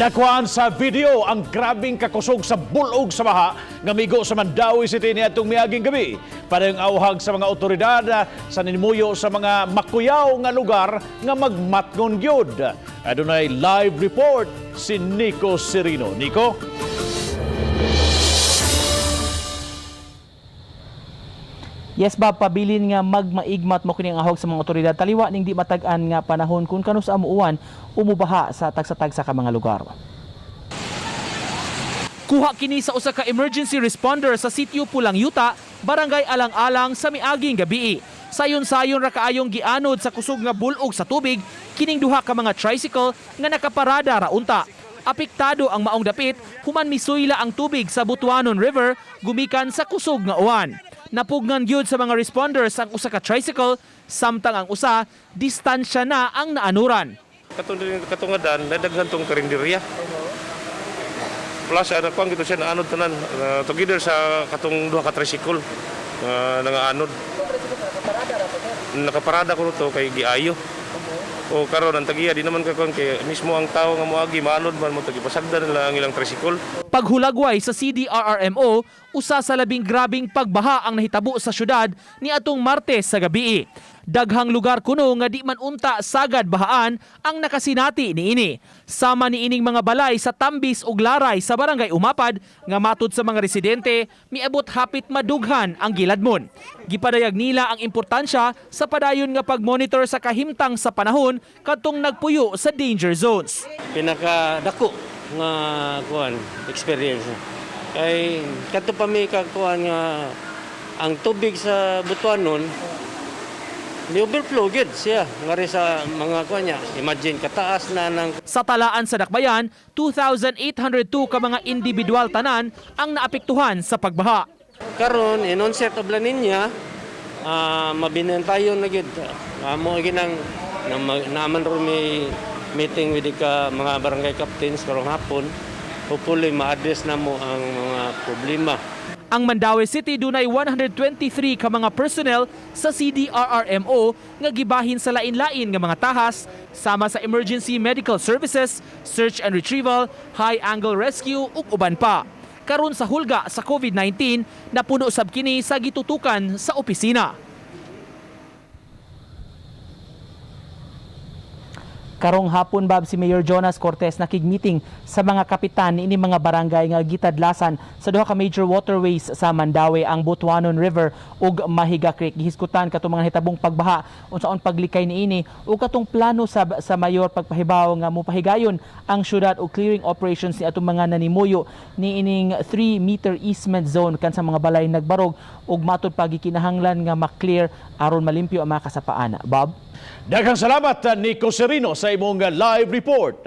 Nakuhaan sa video ang grabing kakusog sa bulog sa baha nga migo sa Mandawi City niadtong miaging gabi. Parang awhag sa mga otoridad sa nimuyo sa mga makuyaw nga lugar nga magmatngon gyud. Adunay live report si Nico Serino. Nico? Yes, Bob, pabilin nga magmaigmat mo kining ahog sa mga otoridad taliwa ning di matag-an nga panahon kung kanus amuuan umubaha sa tagsa-tagsa ka mga lugar. Kuha kini sa usa ka emergency responder sa sitio Pulang Yuta, barangay Alang-alang sa miaging gabi. Sayon-sayon ra kaayong gianod sa kusog nga bulog sa tubig kining duha ka mga tricycle nga nakaparada ra unta. Apektado ang maong dapit human misuyla ang tubig sa Butuanon River gumikan sa kusog nga uwan. Napugnan gyud sa mga responders ang usa ka tricycle samtang ang usa distansya na ang naanuran. Katungadan nadaghan tong karinderya. Plus ana kuan gito siya naanod tanan together sa katong duha ka tricycle nangaanod. Nakaparada ko to kay giayo. O karon ang tagiya di naman kakon kay mismo ang tawo nga moagi maanod man mo tagipasagdan nila ang ilang tricycle. Paghulagway sa CDRRMO, usa sa labing grabing pagbaha ang nahitabo sa syudad ni atong Martes sa gabi. Daghang lugar kuno nga di man unta sagad bahaan ang nakasinati niini. Sama niining mga balay sa Tambis ug Laray sa barangay Umapad nga matud sa mga residente miabot hapit madughan ang giladmon. Gipadayag nila ang importansya sa padayon nga pagmonitor sa kahimtang sa panahon kadtong nagpuyo sa danger zones. Pinakadako nga kuan experience kay kadto pa mi kuan nga ang tubig sa Butuanon ni overflow gid siya ngari sa mga kuan niya. Imagine kataas na ng sa talaan sa Dakbayan, 2,802 ka mga individual tanan ang naapektuhan sa pagbaha. karon in onset of La Nina mabinantayon na gid amo ginang naman ro may meeting with the mga barangay captains karong hapon. Hopefully ma-address na mo ang mga problema. Ang Mandawi City dunay 123 ka mga personnel sa CDRRMO nga gibahin sa lain-lain nga mga tahas sama sa emergency medical services, search and retrieval, high-angle rescue ug uban pa. Karon sa hulga sa COVID-19, napuno sab kini sa gitutukan sa opisina. Karong hapon, Bob, si Mayor Jonas Cortez nakig-meeting sa mga kapitan ini mga barangay nga gitadlasan sa duha ka major waterways sa Mandawi, ang Butuanon River ug Mahiga Creek. Gihiskutan katong mga hitabong pagbaha unsaon paglikay niini ug katong plano sa mayor pagpahibaw nga mopahigayon ang syudad ug clearing operations ni atong mga nanimuyo niining 3-meter easement zone kan sa mga balay nagbarog ug matud pa gikinahanglan nga ma-clear aron malimpyo ang mga kasapaan. Bob? Daghang salamat Nico Serino sa imong live report.